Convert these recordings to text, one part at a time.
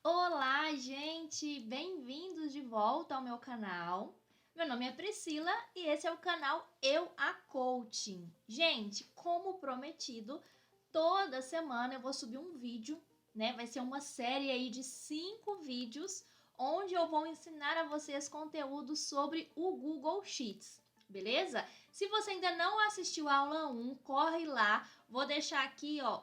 Olá, gente! Bem-vindos de volta ao meu canal. Meu nome é Priscila e esse é o canal Eu a Coaching. Gente, como prometido, toda semana eu vou subir um vídeo, né? Vai ser uma série aí de 5 vídeos onde eu vou ensinar a vocês conteúdo sobre o Google Sheets, beleza? Se você ainda não assistiu a aula 1, corre lá. Vou deixar aqui, ó,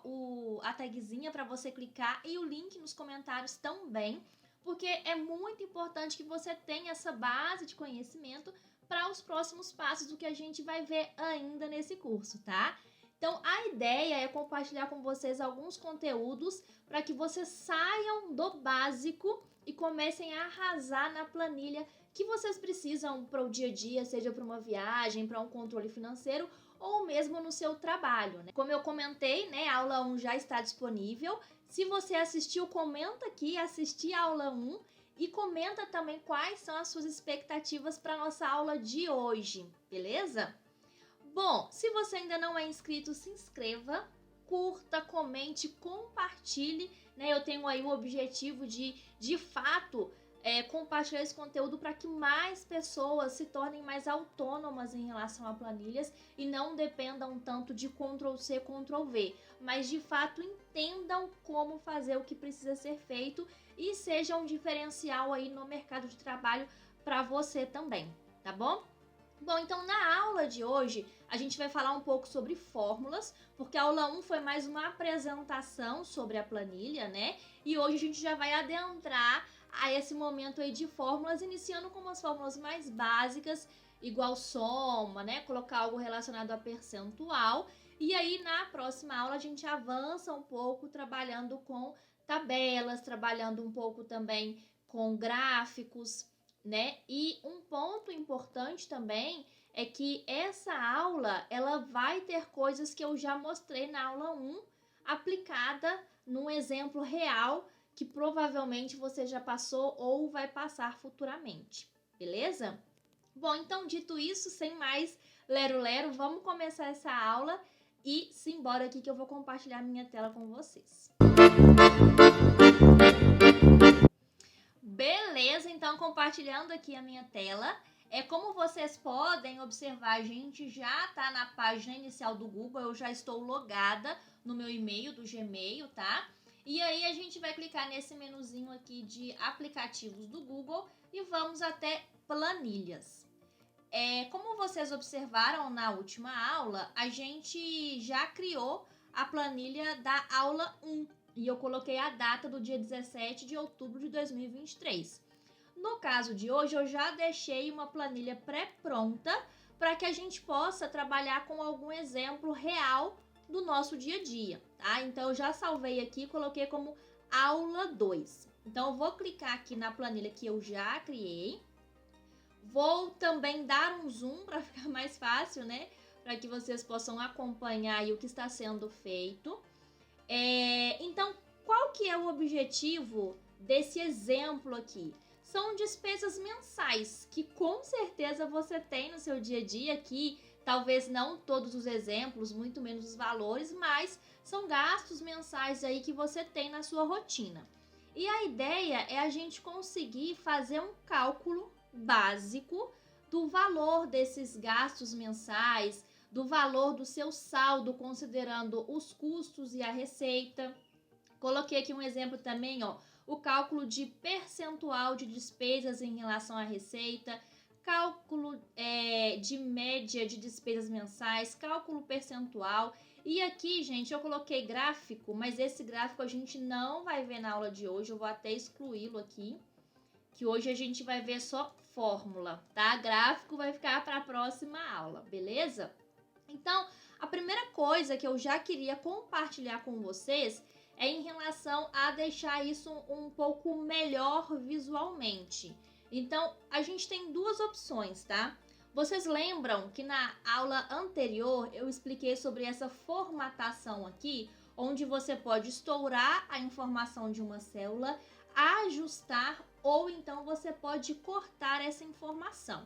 a tagzinha para você clicar e o link nos comentários também, porque é muito importante que você tenha essa base de conhecimento para os próximos passos do que a gente vai ver ainda nesse curso, tá? Então, a ideia é compartilhar com vocês alguns conteúdos para que vocês saiam do básico e comecem a arrasar na planilha que vocês precisam para o dia a dia, seja para uma viagem, para um controle financeiro ou mesmo no seu trabalho, né? Como eu comentei, né, a aula 1 já está disponível. Se você assistiu, comenta aqui, assisti a aula 1 e comenta também quais são as suas expectativas para a nossa aula de hoje, beleza? Bom, se você ainda não é inscrito, se inscreva, curta, comente, compartilhe, né? Eu tenho aí o objetivo de fato, compartilhar esse conteúdo para que mais pessoas se tornem mais autônomas em relação a planilhas e não dependam tanto de Ctrl+C, Ctrl+V, mas de fato entendam como fazer o que precisa ser feito e seja um diferencial aí no mercado de trabalho para você também, tá bom? Bom, então na aula de hoje a gente vai falar um pouco sobre fórmulas, porque a aula 1 foi mais uma apresentação sobre a planilha, né? E hoje a gente já vai adentrar a esse momento aí de fórmulas, iniciando com umas fórmulas mais básicas, igual soma, né? Colocar algo relacionado a percentual. E aí na próxima aula a gente avança um pouco trabalhando com tabelas, trabalhando um pouco também com gráficos, né? E um ponto importante também é que essa aula, ela vai ter coisas que eu já mostrei na aula 1, aplicada num exemplo real que provavelmente você já passou ou vai passar futuramente, beleza? Bom, então dito isso, sem mais lero-lero, vamos começar essa aula e simbora aqui que eu vou compartilhar minha tela com vocês. Beleza, então compartilhando aqui a minha tela. Como vocês podem observar, a gente já está na página inicial do Google, eu já estou logada no meu e-mail do Gmail, tá? E aí a gente vai clicar nesse menuzinho aqui de aplicativos do Google e vamos até planilhas. Como vocês observaram na última aula, a gente já criou a planilha da aula 1 e eu coloquei a data do dia 17 de outubro de 2023. No caso de hoje, eu já deixei uma planilha pré-pronta para que a gente possa trabalhar com algum exemplo real do nosso dia a dia, tá? Então, eu já salvei aqui e coloquei como aula 2. Então, eu vou clicar aqui na planilha que eu já criei. Vou também dar um zoom para ficar mais fácil, né? Para que vocês possam acompanhar aí o que está sendo feito. Então, qual que é o objetivo desse exemplo aqui? São despesas mensais, que com certeza você tem no seu dia a dia aqui, talvez não todos os exemplos, muito menos os valores, mas são gastos mensais aí que você tem na sua rotina. E a ideia é a gente conseguir fazer um cálculo básico do valor desses gastos mensais, do valor do seu saldo, considerando os custos e a receita. Coloquei aqui um exemplo também, ó, o cálculo de percentual de despesas em relação à receita, cálculo de média de despesas mensais, cálculo percentual. E aqui, gente, eu coloquei gráfico, mas esse gráfico a gente não vai ver na aula de hoje, eu vou até excluí-lo aqui, que hoje a gente vai ver só fórmula, tá? Gráfico vai ficar para a próxima aula, beleza? Então, a primeira coisa que eu já queria compartilhar com vocês é em relação a deixar isso um pouco melhor visualmente. Então, a gente tem duas opções, tá? Vocês lembram que na aula anterior eu expliquei sobre essa formatação aqui, onde você pode estourar a informação de uma célula, ajustar ou então você pode cortar essa informação.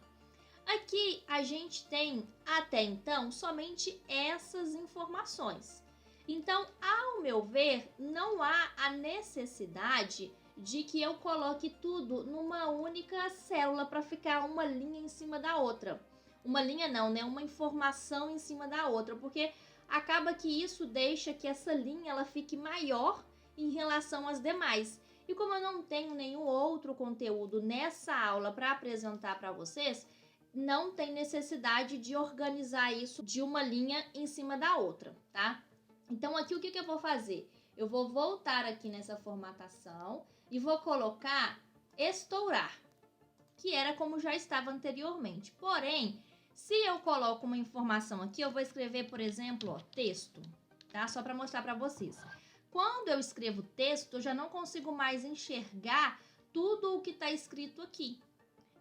Aqui a gente tem, até então, somente essas informações. Então, ao meu ver, não há a necessidade de que eu coloque tudo numa única célula para ficar uma linha em cima da outra. Uma linha não, né? Uma informação em cima da outra, porque acaba que isso deixa que essa linha ela fique maior em relação às demais. E como eu não tenho nenhum outro conteúdo nessa aula para apresentar para vocês, não tem necessidade de organizar isso de uma linha em cima da outra, tá? Então aqui o que eu vou fazer? Eu vou voltar aqui nessa formatação e vou colocar estourar, que era como já estava anteriormente. Porém, se eu coloco uma informação aqui, eu vou escrever, por exemplo, ó, texto, tá? Só para mostrar para vocês. Quando eu escrevo texto, eu já não consigo mais enxergar tudo o que está escrito aqui.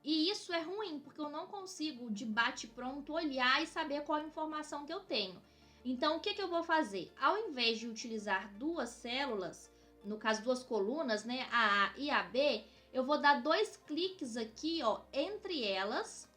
E isso é ruim, porque eu não consigo, de bate-pronto, olhar e saber qual a informação que eu tenho. Então, o que eu vou fazer? Ao invés de utilizar duas células, no caso duas colunas, né, a A e a B, eu vou dar 2 cliques aqui, ó, entre elas.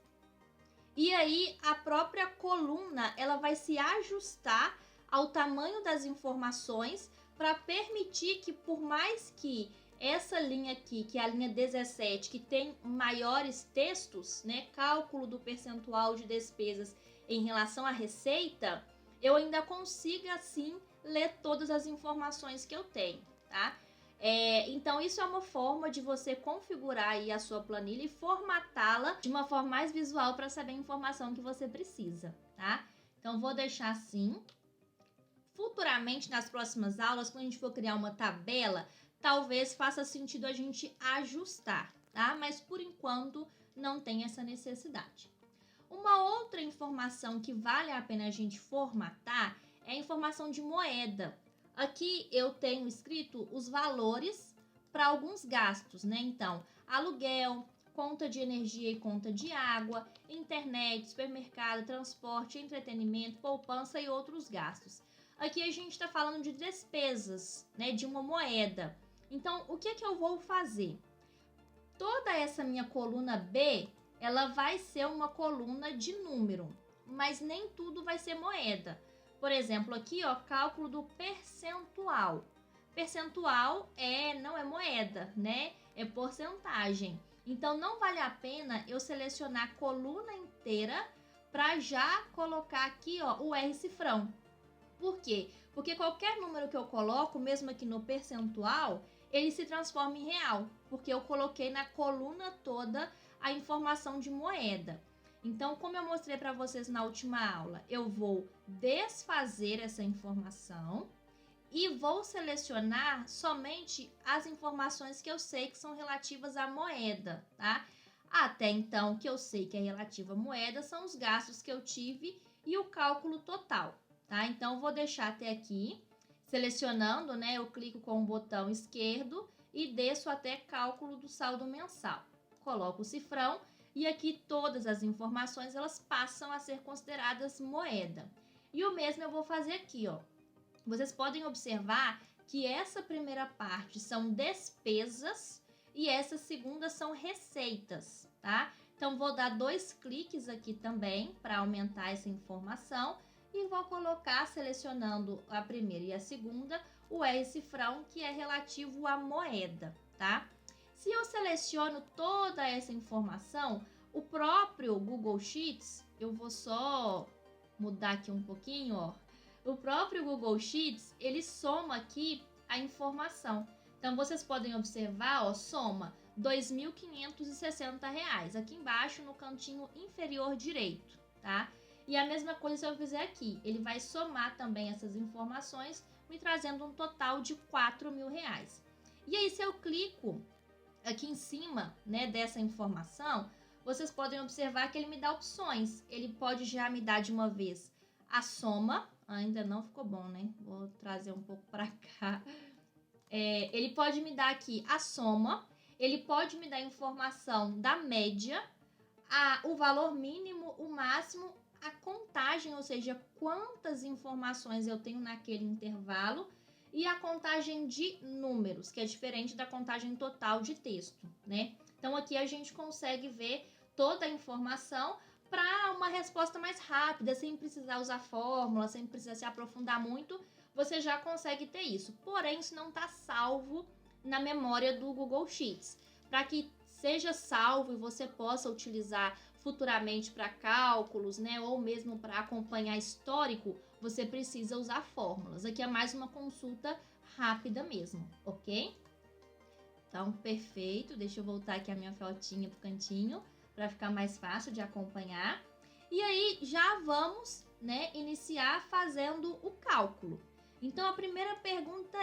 E aí, a própria coluna, ela vai se ajustar ao tamanho das informações para permitir que, por mais que essa linha aqui, que é a linha 17, que tem maiores textos, né, cálculo do percentual de despesas em relação à receita, eu ainda consigo, assim, ler todas as informações que eu tenho, tá? Então, isso é uma forma de você configurar aí a sua planilha e formatá-la de uma forma mais visual para saber a informação que você precisa, tá? Então, vou deixar assim. Futuramente, nas próximas aulas, quando a gente for criar uma tabela, talvez faça sentido a gente ajustar, tá? Mas, por enquanto, não tem essa necessidade. Uma outra informação que vale a pena a gente formatar é a informação de moeda. Aqui eu tenho escrito os valores para alguns gastos, né? Então, aluguel, conta de energia e conta de água, internet, supermercado, transporte, entretenimento, poupança e outros gastos. Aqui a gente está falando de despesas, né? De uma moeda. Então, o que eu vou fazer? Toda essa minha coluna B, ela vai ser uma coluna de número, mas nem tudo vai ser moeda. Por exemplo, aqui, ó, cálculo do percentual. Percentual não é moeda, né? É porcentagem. Então, não vale a pena eu selecionar a coluna inteira para já colocar aqui, ó, o R cifrão. Por quê? Porque qualquer número que eu coloco, mesmo aqui no percentual, ele se transforma em real, porque eu coloquei na coluna toda a informação de moeda. Então, como eu mostrei para vocês na última aula, eu vou desfazer essa informação e vou selecionar somente as informações que eu sei que são relativas à moeda, tá? Até então, o que eu sei que é relativo à moeda são os gastos que eu tive e o cálculo total, tá? Então, vou deixar até aqui, selecionando, né? Eu clico com o botão esquerdo e desço até cálculo do saldo mensal. Coloco o cifrão e aqui todas as informações elas passam a ser consideradas moeda. E o mesmo eu vou fazer aqui, ó. Vocês podem observar que essa primeira parte são despesas e essa segunda são receitas, tá? Então, vou dar 2 cliques aqui também para aumentar essa informação e vou colocar, selecionando a primeira e a segunda, o R cifrão, que é relativo à moeda, tá? Se eu seleciono toda essa informação, o próprio Google Sheets, eu vou só mudar aqui um pouquinho, ó. O próprio Google Sheets, ele soma aqui a informação. Então, vocês podem observar, ó, soma R$ 2.560, aqui embaixo no cantinho inferior direito, tá? E a mesma coisa se eu fizer aqui, ele vai somar também essas informações, me trazendo um total de R$ 4.000. E aí, se eu clico aqui em cima, né, dessa informação, vocês podem observar que ele me dá opções. Ele pode já me dar de uma vez a soma, ainda não ficou bom, né? Vou trazer um pouco para cá. Ele pode me dar aqui a soma, ele pode me dar informação da média, o valor mínimo, o máximo, a contagem, ou seja, quantas informações eu tenho naquele intervalo, e a contagem de números, que é diferente da contagem total de texto, né? Então, aqui a gente consegue ver toda a informação para uma resposta mais rápida, sem precisar usar fórmula, sem precisar se aprofundar muito, você já consegue ter isso. Porém, isso não está salvo na memória do Google Sheets. Para que seja salvo e você possa utilizar futuramente para cálculos, né, ou mesmo para acompanhar histórico, você precisa usar fórmulas. Aqui é mais uma consulta rápida mesmo, ok? Então, perfeito. Deixa eu voltar aqui a minha fotinha pro cantinho para ficar mais fácil de acompanhar. E aí, já vamos, né, iniciar fazendo o cálculo. Então, a primeira pergunta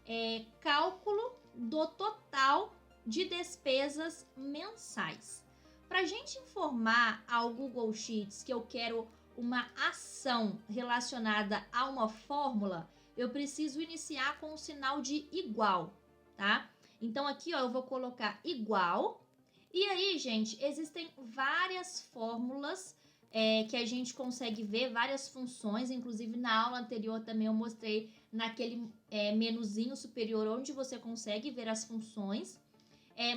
é cálculo do total de despesas mensais. Para a gente informar ao Google Sheets que eu quero uma ação relacionada a uma fórmula, eu preciso iniciar com o sinal de igual, tá? Então, aqui, ó, eu vou colocar igual. E aí, gente, existem várias fórmulas que a gente consegue ver, várias funções. Inclusive, na aula anterior também eu mostrei naquele menuzinho superior onde você consegue ver as funções.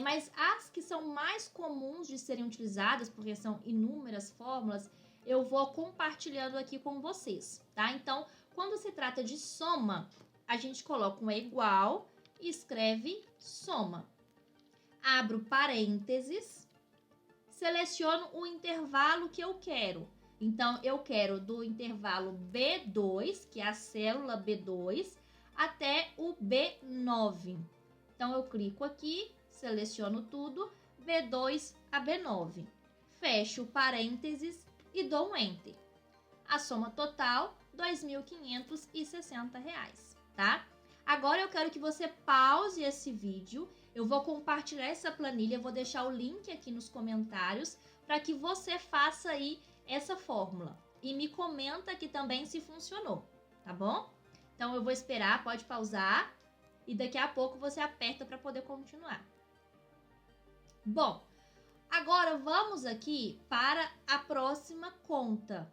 Mas as que são mais comuns de serem utilizadas, porque são inúmeras fórmulas, eu vou compartilhando aqui com vocês, tá? Então, quando se trata de soma, a gente coloca um igual e escreve soma. Abro parênteses, seleciono o intervalo que eu quero. Então, eu quero do intervalo B2, que é a célula B2, até o B9. Então, eu clico aqui, seleciono tudo, B2 a B9. Fecho parênteses e dou um Enter. A soma total, R$ 2.560, tá? Agora eu quero que você pause esse vídeo. Eu vou compartilhar essa planilha, vou deixar o link aqui nos comentários para que você faça aí essa fórmula. E me comenta aqui também se funcionou, tá bom? Então eu vou esperar, pode pausar e daqui a pouco você aperta para poder continuar. Bom, agora vamos aqui para a próxima conta.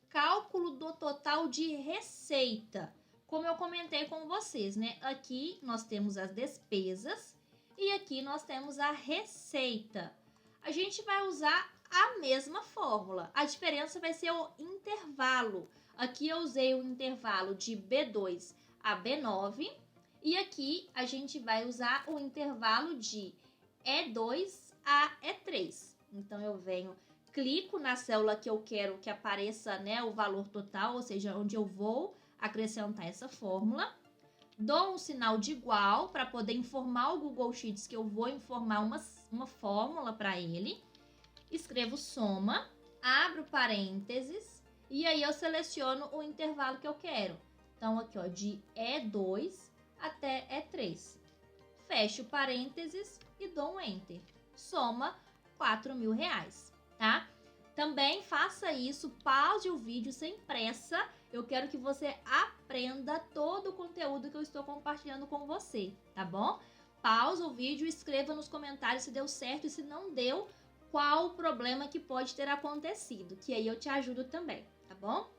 Cálculo do total de receita. Como eu comentei com vocês, né? Aqui nós temos as despesas e aqui nós temos a receita. A gente vai usar a mesma fórmula. A diferença vai ser o intervalo. Aqui eu usei o intervalo de B2 a B9 e aqui a gente vai usar o intervalo de E2 a E3. Então eu venho, clico na célula que eu quero que apareça, né, o valor total, ou seja, onde eu vou acrescentar essa fórmula, dou um sinal de igual para poder informar o Google Sheets que eu vou informar uma fórmula para ele, escrevo soma, abro parênteses e aí eu seleciono o intervalo que eu quero. Então aqui, ó, de E2 até E3. Fecho parênteses e dou um Enter. Soma R$ 4.000, tá? Também faça isso, pause o vídeo sem pressa. Eu quero que você aprenda todo o conteúdo que eu estou compartilhando com você, tá bom? Pausa o vídeo e escreva nos comentários se deu certo e se não deu, qual o problema que pode ter acontecido, que aí eu te ajudo também, tá bom?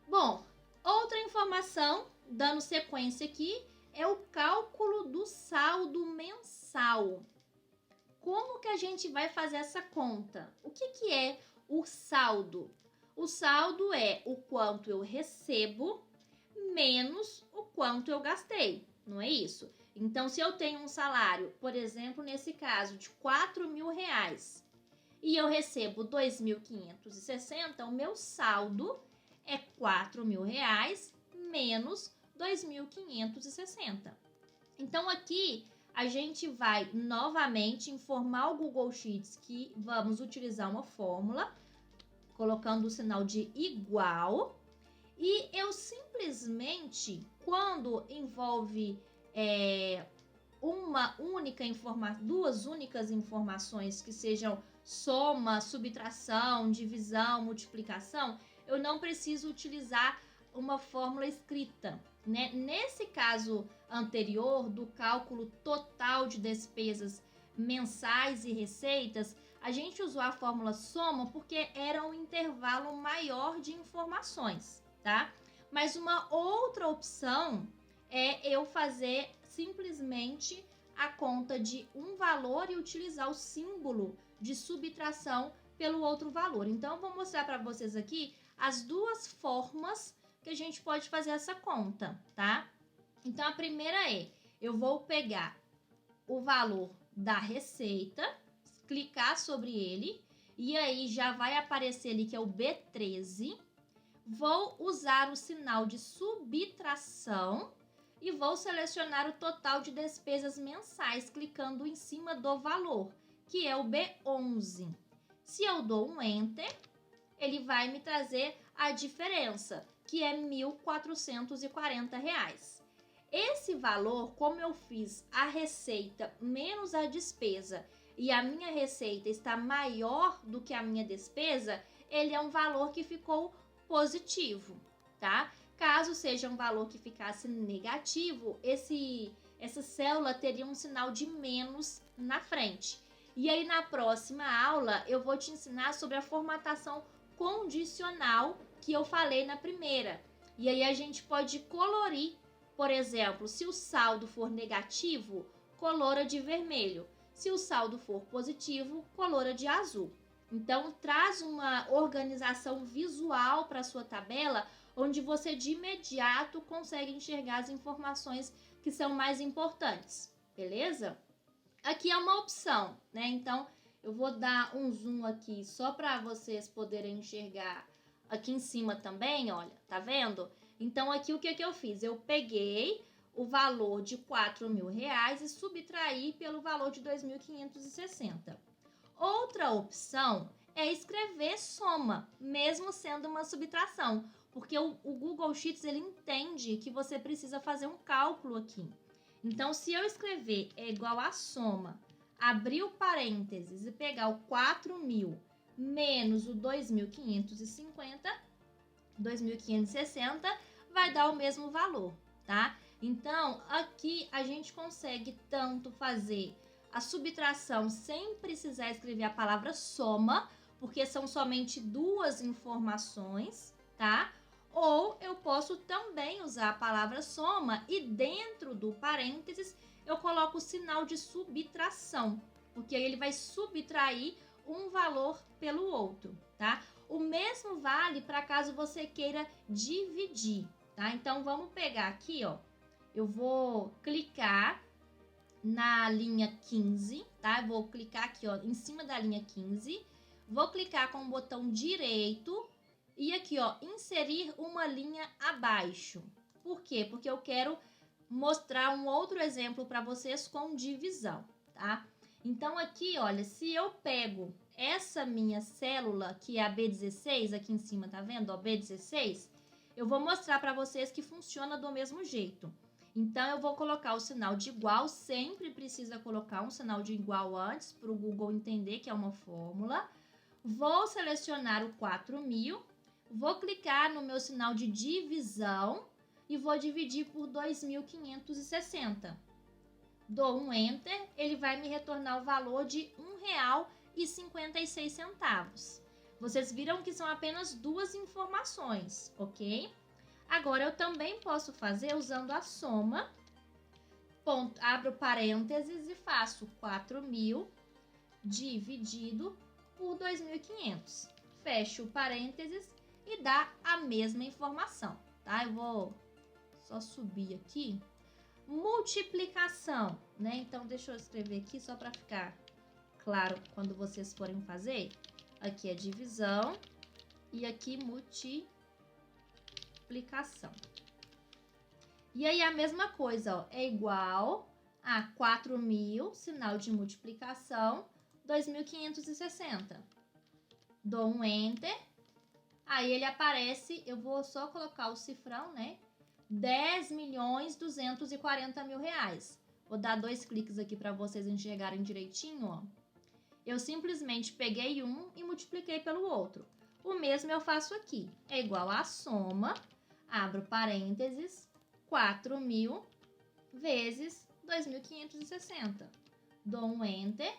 Bom, outra informação, dando sequência aqui, é o cálculo do saldo mensal. Como que a gente vai fazer essa conta? O que é o saldo? O saldo é o quanto eu recebo menos o quanto eu gastei, não é isso? Então, se eu tenho um salário, por exemplo, nesse caso, de R$ 4.000 e eu recebo 2.560, o meu saldo é R$ 4.000 menos 2.560. Então, aqui a gente vai novamente informar o Google Sheets que vamos utilizar uma fórmula, colocando o sinal de igual, e eu simplesmente, quando envolve duas únicas informações que sejam soma, subtração, divisão, multiplicação, eu não preciso utilizar uma fórmula escrita, né? Nesse caso anterior do cálculo total de despesas mensais e receitas, a gente usou a fórmula soma porque era um intervalo maior de informações, tá? Mas uma outra opção é eu fazer simplesmente a conta de um valor e utilizar o símbolo de subtração pelo outro valor. Então, eu vou mostrar para vocês aqui as duas formas que a gente pode fazer essa conta, tá? Então, a primeira eu vou pegar o valor da receita, clicar sobre ele, e aí já vai aparecer ali que é o B13. Vou usar o sinal de subtração e vou selecionar o total de despesas mensais, clicando em cima do valor, que é o B11. Se eu dou um Enter, ele vai me trazer a diferença, que é R$ 1.440. Esse valor, como eu fiz a receita menos a despesa e a minha receita está maior do que a minha despesa, ele é um valor que ficou positivo, tá? Caso seja um valor que ficasse negativo, essa célula teria um sinal de menos na frente. E aí na próxima aula eu vou te ensinar sobre a formatação condicional que eu falei na primeira. E aí a gente pode colorir, por exemplo, se o saldo for negativo, colora de vermelho. Se o saldo for positivo, colora de azul. Então, traz uma organização visual para a sua tabela, onde você de imediato consegue enxergar as informações que são mais importantes, beleza? Aqui é uma opção, né? Então, eu vou dar um zoom aqui só para vocês poderem enxergar aqui em cima também, olha, tá vendo? Então, aqui o que eu fiz? Eu peguei o valor de R$4.000 e subtraí pelo valor de 2.560. Outra opção é escrever soma, mesmo sendo uma subtração, porque o Google Sheets ele entende que você precisa fazer um cálculo aqui. Então, se eu escrever é igual a soma, abrir o parênteses e pegar o 4.000 menos o 2.560, vai dar o mesmo valor, tá? Então, aqui a gente consegue tanto fazer a subtração sem precisar escrever a palavra soma, porque são somente duas informações, tá? Ou eu posso também usar a palavra soma e dentro do parênteses eu coloco o sinal de subtração, porque aí ele vai subtrair um valor pelo outro, tá? O mesmo vale para caso você queira dividir, tá? Então, vamos pegar aqui, ó. Eu vou clicar na linha 15, tá? Eu vou clicar aqui, ó, em cima da linha 15. Vou clicar com o botão direito e aqui, ó, inserir uma linha abaixo. Por quê? Porque eu quero mostrar um outro exemplo para vocês com divisão, tá? Então, aqui, olha, se eu pego essa minha célula, que é a B16, aqui em cima, tá vendo? Ó, B16, eu vou mostrar para vocês que funciona do mesmo jeito. Então, eu vou colocar o sinal de igual, sempre precisa colocar um sinal de igual antes, para o Google entender que é uma fórmula. Vou selecionar o 4.000, vou clicar no meu sinal de divisão e vou dividir por 2.560. Dou um Enter, ele vai me retornar o valor de R$1,56. Vocês viram que são apenas duas informações, ok? Agora, eu também posso fazer usando a soma. Ponto, abro parênteses e faço 4.000 dividido por 2.500. Fecho o parênteses e dá a mesma informação, tá? Eu vou só subir aqui. Multiplicação, né? Então, deixa eu escrever aqui só para ficar claro quando vocês forem fazer. Aqui é divisão e aqui multiplicação. E aí, a mesma coisa, ó, é igual a 4.000, sinal de multiplicação, 2.560. Dou um Enter, aí ele aparece, eu vou só colocar o cifrão, né? R$10.240.000. Vou dar 2 cliques aqui para vocês enxergarem direitinho, ó. Eu simplesmente peguei um e multipliquei pelo outro. O mesmo eu faço aqui. É igual a soma, abro parênteses, 4.000 vezes 2.560. Dou um Enter.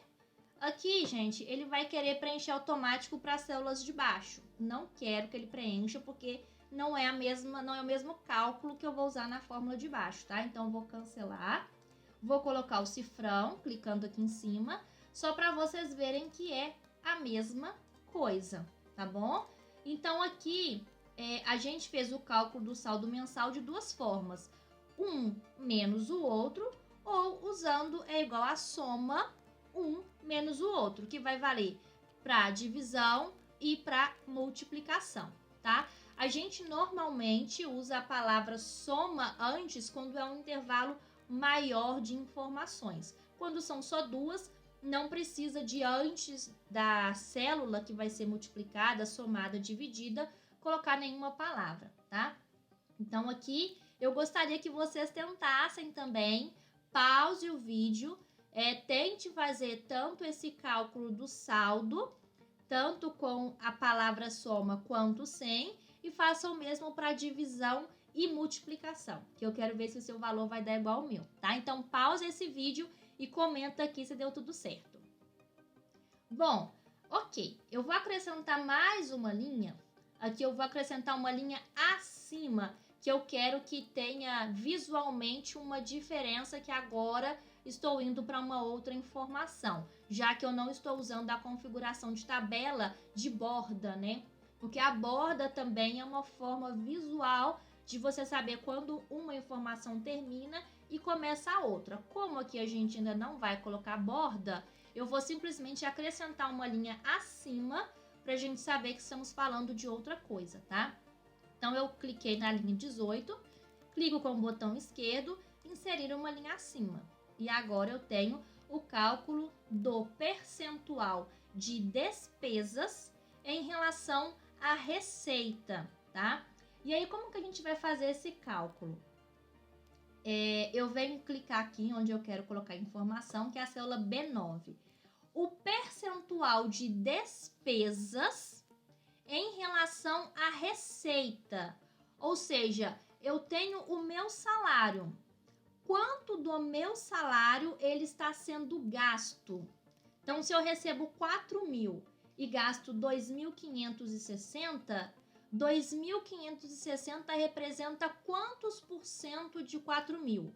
Aqui, gente, ele vai querer preencher automático para as células de baixo. Não quero que ele preencha, porque não é o mesmo cálculo que eu vou usar na fórmula de baixo, tá? Então, eu vou cancelar. Vou colocar o cifrão, clicando aqui em cima, só para vocês verem que é a mesma coisa, tá bom? Então, aqui a gente fez o cálculo do saldo mensal de duas formas. Um menos o outro, ou usando é igual a soma um menos o outro, que vai valer para divisão e para multiplicação, tá? A gente normalmente usa a palavra soma antes quando é um intervalo maior de informações. Quando são só duas, não precisa de antes da célula que vai ser multiplicada, somada, dividida, colocar nenhuma palavra, tá? Então aqui eu gostaria que vocês tentassem também, pause o vídeo, tente fazer tanto esse cálculo do saldo, tanto com a palavra soma quanto sem, e faça o mesmo para divisão e multiplicação, que eu quero ver se o seu valor vai dar igual ao meu, tá? Então pause esse vídeo e comenta aqui se deu tudo certo. Bom, ok, eu vou acrescentar mais uma linha, aqui eu vou acrescentar uma linha acima, que eu quero que tenha visualmente uma diferença, que agora estou indo para uma outra informação, já que eu não estou usando a configuração de tabela de borda, né? Porque a borda também é uma forma visual de você saber quando uma informação termina e começa a outra. Como aqui a gente ainda não vai colocar borda, eu vou simplesmente acrescentar uma linha acima para a gente saber que estamos falando de outra coisa, tá? Então, eu cliquei na linha 18, clico com o botão esquerdo, inserir uma linha acima. E agora eu tenho o cálculo do percentual de despesas em relação à receita, tá? E aí, como que a gente vai fazer esse cálculo? Eu venho clicar aqui onde eu quero colocar a informação, que é a célula B9. O percentual de despesas em relação à receita, ou seja, eu tenho o meu salário. Quanto do meu salário ele está sendo gasto? Então, se eu recebo 4.000 e gasto 2.560, 2.560 representa quantos por cento de 4.000?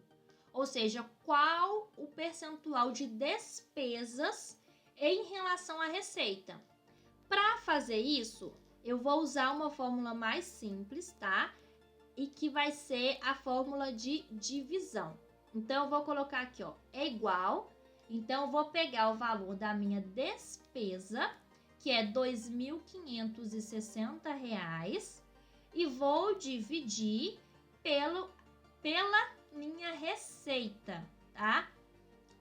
Ou seja, qual o percentual de despesas em relação à receita? Para fazer isso, eu vou usar uma fórmula mais simples, tá? E que vai ser a fórmula de divisão. Então, eu vou colocar aqui, ó, é igual. Então, eu vou pegar o valor da minha despesa, que é R$ 2.560, e vou dividir pela minha receita, tá?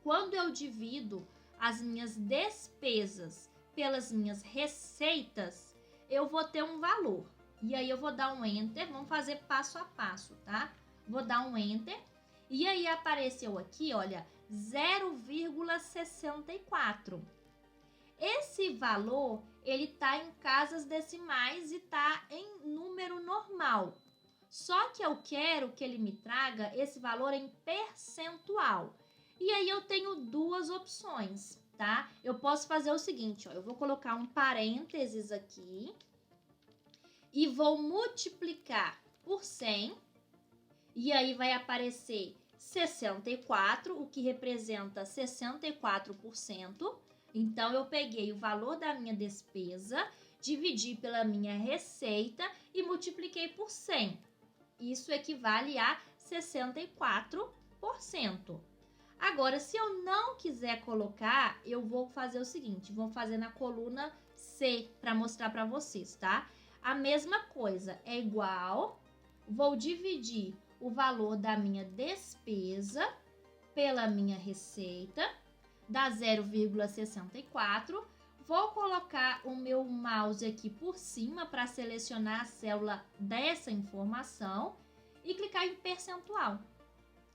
Quando eu divido as minhas despesas pelas minhas receitas, eu vou ter um valor. E aí eu vou dar um enter, vamos fazer passo a passo, tá? Vou dar um enter. E aí apareceu aqui, olha, 0,64. Esse valor, ele tá em casas decimais e tá em número normal. Só que eu quero que ele me traga esse valor em percentual. E aí eu tenho duas opções, tá? Eu posso fazer o seguinte, ó, eu vou colocar um parênteses aqui e vou multiplicar por 100, e aí vai aparecer 64, o que representa 64%. Então, eu peguei o valor da minha despesa, dividi pela minha receita e multipliquei por 100. Isso equivale a 64%. Agora, se eu não quiser colocar, eu vou fazer o seguinte, vou fazer na coluna C para mostrar para vocês, tá? A mesma coisa, é igual, vou dividir o valor da minha despesa pela minha receita, dá 0,64. Vou colocar o meu mouse aqui por cima para selecionar a célula dessa informação e clicar em percentual.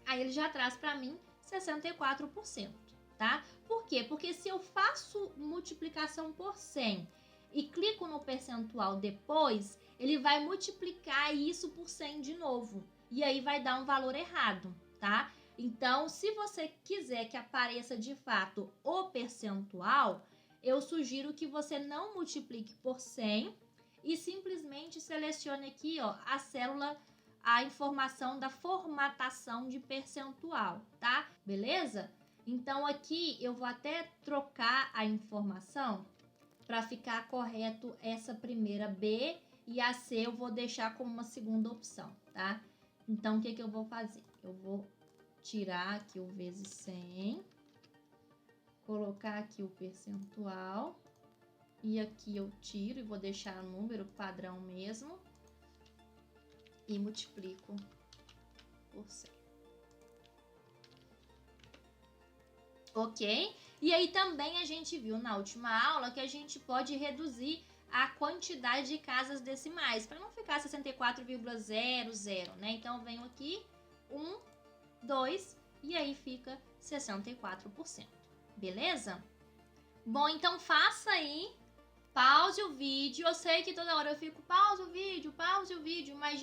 Aí ele já traz para mim 64%, tá? Por quê? Porque se eu faço multiplicação por 100 e clico no percentual depois, ele vai multiplicar isso por 100 de novo. E aí vai dar um valor errado, tá? Então, se você quiser que apareça de fato o percentual, eu sugiro que você não multiplique por 100 e simplesmente selecione aqui, ó, a célula, a informação da formatação de percentual, tá? Beleza? Então, aqui eu vou até trocar a informação para ficar correto essa primeira B e a C eu vou deixar como uma segunda opção, tá? Então, o que eu vou fazer? Eu vou tirar aqui o vezes 100, colocar aqui o percentual, e aqui eu tiro e vou deixar o número padrão mesmo, e multiplico por 100. Ok? E aí também a gente viu na última aula que a gente pode reduzir a quantidade de casas decimais, para não ficar 64,00, né? Então, eu venho aqui, 1, 2, e aí fica 64%. Beleza? Bom, então faça aí, pause o vídeo. Eu sei que toda hora eu fico, pause o vídeo, mas,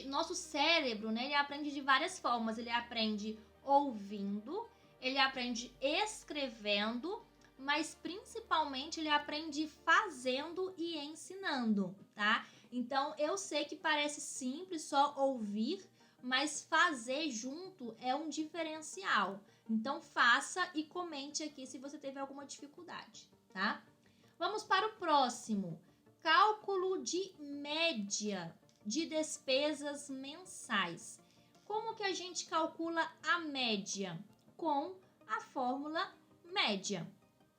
nosso cérebro, né, ele aprende de várias formas. Ele aprende ouvindo, ele aprende escrevendo, mas principalmente ele aprende fazendo e ensinando, tá? Então, eu sei que parece simples só ouvir, mas fazer junto é um diferencial. Então, faça e comente aqui se você teve alguma dificuldade, tá? Vamos para o próximo. Cálculo de média de despesas mensais. Como que a gente calcula a média? Com a fórmula média.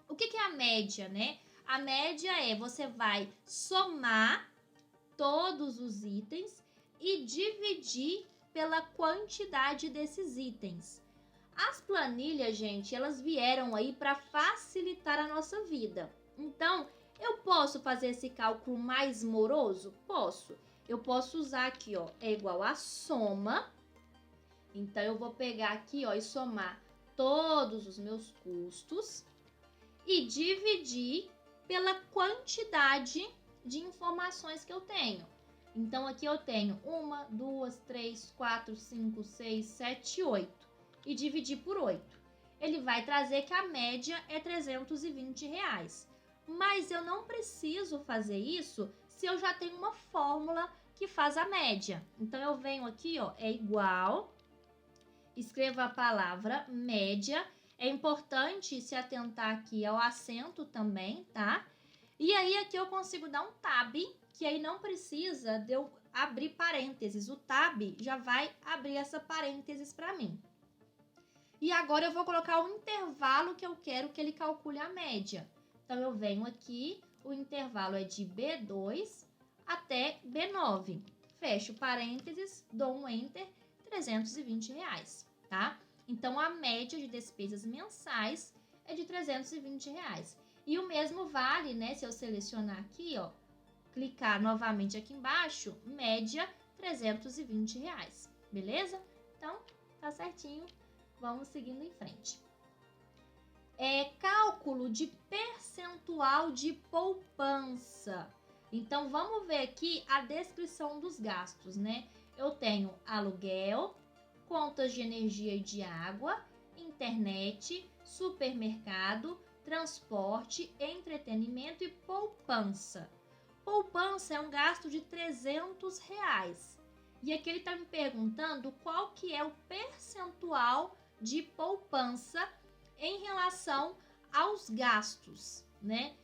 O que é a média, né? A média você vai somar todos os itens e dividir pela quantidade desses itens. As planilhas, gente, elas vieram aí para facilitar a nossa vida. Então, eu posso fazer esse cálculo mais moroso? Posso. Eu posso usar aqui, ó, é igual a soma. Então, eu vou pegar aqui, ó, e somar todos os meus custos e dividir pela quantidade de informações que eu tenho. Então, aqui eu tenho 1, 2, 3, 4, 5, 6, 7, 8. E dividir por 8. Ele vai trazer que a média é R$320. Mas eu não preciso fazer isso se eu já tenho uma fórmula que faz a média. Então, eu venho aqui, ó, é igual, escrevo a palavra média. É importante se atentar aqui ao acento também, tá? E aí, aqui eu consigo dar um tab, que aí não precisa de eu abrir parênteses. O tab já vai abrir essa parênteses para mim. E agora eu vou colocar o intervalo que eu quero que ele calcule a média. Então, eu venho aqui, o intervalo é de B2 até B9. Fecho parênteses, dou um Enter, R$320, tá? Então, a média de despesas mensais é de R$320. E o mesmo vale, né, se eu selecionar aqui, ó, clicar novamente aqui embaixo, média R$320, beleza? Então, tá certinho. Vamos seguindo em frente. Cálculo de percentual de poupança. Então, vamos ver aqui a descrição dos gastos, né? Eu tenho aluguel, contas de energia e de água, internet, supermercado, transporte, entretenimento e poupança. Poupança é um gasto de R$300. E aqui ele está me perguntando qual que é o percentual de poupança em relação aos gastos, né?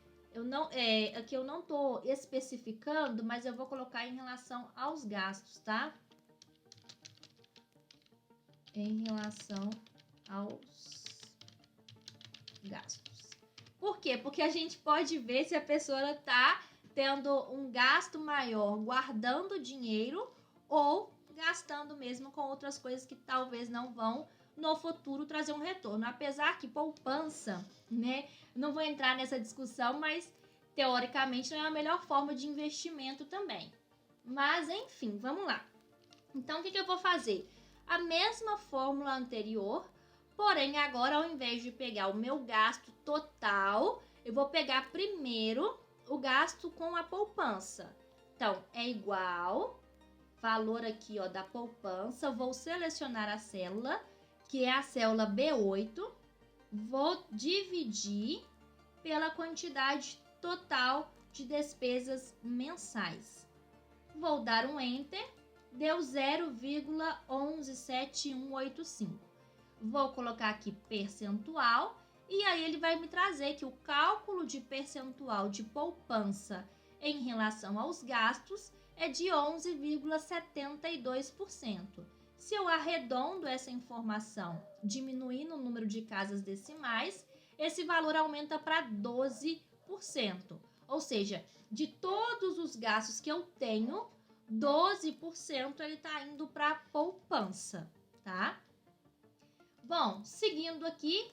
Aqui eu não estou especificando, mas eu vou colocar em relação aos gastos, tá? Em relação aos gastos. Por quê? Porque a gente pode ver se a pessoa está tendo um gasto maior guardando dinheiro ou gastando mesmo com outras coisas que talvez não vão no futuro trazer um retorno. Apesar que poupança, né? Não vou entrar nessa discussão, mas teoricamente não é a melhor forma de investimento também. Mas enfim, vamos lá. Então, o que eu vou fazer? A mesma fórmula anterior, porém agora ao invés de pegar o meu gasto total, eu vou pegar primeiro o gasto com a poupança. Então, é igual, valor aqui, ó, da poupança, vou selecionar a célula, que é a célula B8, vou dividir pela quantidade total de despesas mensais. Vou dar um Enter, deu 0,117185. Vou colocar aqui percentual e aí ele vai me trazer que o cálculo de percentual de poupança em relação aos gastos é de 11,72%. Se eu arredondo essa informação, diminuindo o número de casas decimais, esse valor aumenta para 12%. Ou seja, de todos os gastos que eu tenho, 12% ele está indo para poupança, tá? Bom, seguindo aqui,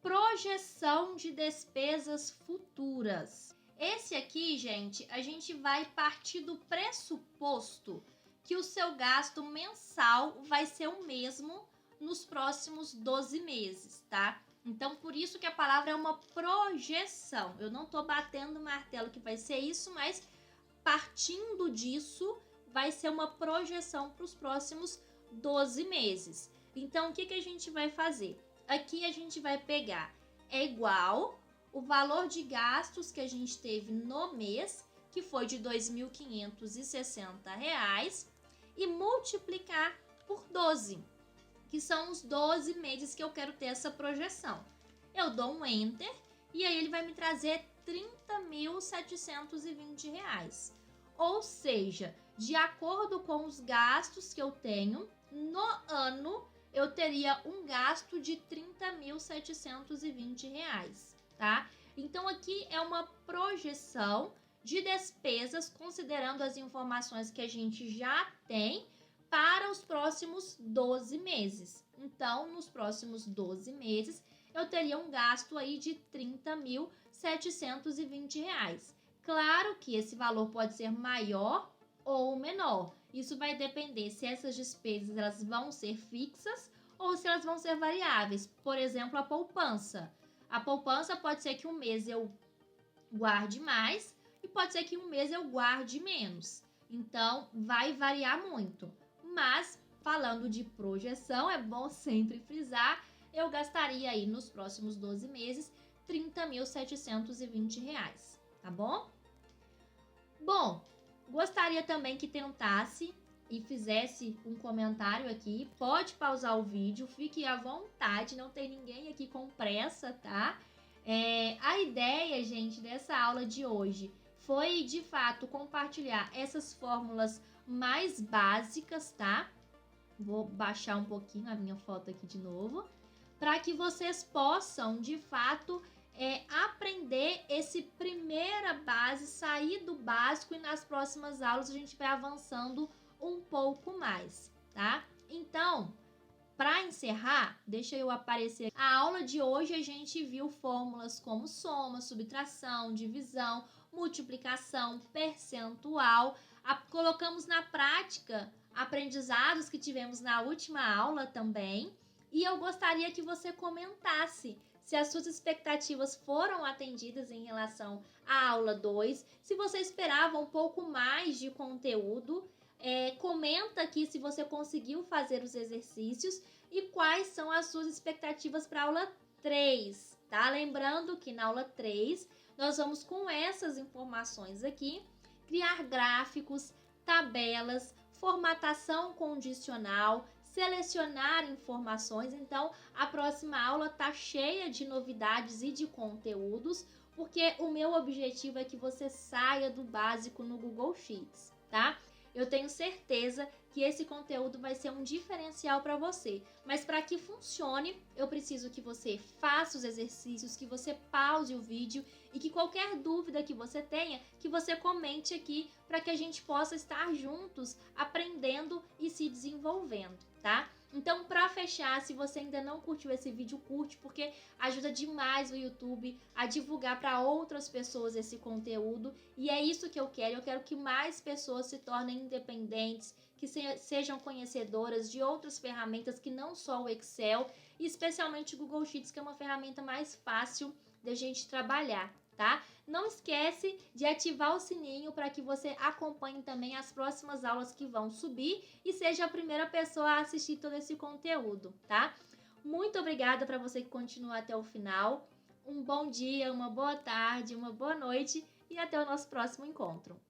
projeção de despesas futuras. Esse aqui, gente, a gente vai partir do pressuposto que o seu gasto mensal vai ser o mesmo nos próximos 12 meses, tá? Então, por isso que a palavra é uma projeção. Eu não tô batendo o martelo que vai ser isso, mas partindo disso, vai ser uma projeção para os próximos 12 meses. Então, o que a gente vai fazer? Aqui a gente vai pegar, é igual o valor de gastos que a gente teve no mês, que foi de R$ 2.560, e multiplicar por 12, que são os 12 meses que eu quero ter essa projeção. Eu dou um Enter e aí ele vai me trazer R$ 30.720. Ou seja, de acordo com os gastos que eu tenho, no ano eu teria um gasto de R$ 30.720, tá? Então aqui é uma projeção de despesas, considerando as informações que a gente já tem para os próximos 12 meses. Então, nos próximos 12 meses, eu teria um gasto aí de R$ 30.720. Claro que esse valor pode ser maior ou menor. Isso vai depender se essas despesas elas vão ser fixas ou se elas vão ser variáveis. Por exemplo, a poupança. A poupança pode ser que um mês eu guarde mais e pode ser que um mês eu guarde menos. Então, vai variar muito. Mas, falando de projeção, é bom sempre frisar, eu gastaria aí nos próximos 12 meses R$ 30.720, tá bom? Bom, gostaria também que tentasse e fizesse um comentário aqui. Pode pausar o vídeo, fique à vontade, não tem ninguém aqui com pressa, tá? A ideia, gente, dessa aula de hoje foi, de fato, compartilhar essas fórmulas mais básicas, tá? Vou baixar um pouquinho a minha foto aqui de novo, para que vocês possam, de fato, aprender esse primeira base, sair do básico e nas próximas aulas a gente vai avançando um pouco mais, tá? Então, para encerrar, deixa eu aparecer. A aula de hoje a gente viu fórmulas como soma, subtração, divisão, multiplicação, percentual. Colocamos na prática aprendizados que tivemos na última aula também. E eu gostaria que você comentasse se as suas expectativas foram atendidas em relação à aula 2, se você esperava um pouco mais de conteúdo. Comenta aqui se você conseguiu fazer os exercícios e quais são as suas expectativas para a aula 3, tá? Lembrando que na aula 3 nós vamos, com essas informações aqui, criar gráficos, tabelas, formatação condicional, selecionar informações. Então, a próxima aula tá cheia de novidades e de conteúdos, porque o meu objetivo é que você saia do básico no Google Sheets, tá? Eu tenho certeza que esse conteúdo vai ser um diferencial para você. Mas para que funcione, eu preciso que você faça os exercícios, que você pause o vídeo e que qualquer dúvida que você tenha, que você comente aqui para que a gente possa estar juntos aprendendo e se desenvolvendo, tá? Então, para fechar, se você ainda não curtiu esse vídeo, curte, porque ajuda demais o YouTube a divulgar para outras pessoas esse conteúdo. E é isso que eu quero. Eu quero que mais pessoas se tornem independentes, que sejam conhecedoras de outras ferramentas que não só o Excel, e especialmente o Google Sheets, que é uma ferramenta mais fácil da gente trabalhar, tá? Não esquece de ativar o sininho para que você acompanhe também as próximas aulas que vão subir e seja a primeira pessoa a assistir todo esse conteúdo, tá? Muito obrigada para você que continua até o final. Um bom dia, uma boa tarde, uma boa noite e até o nosso próximo encontro.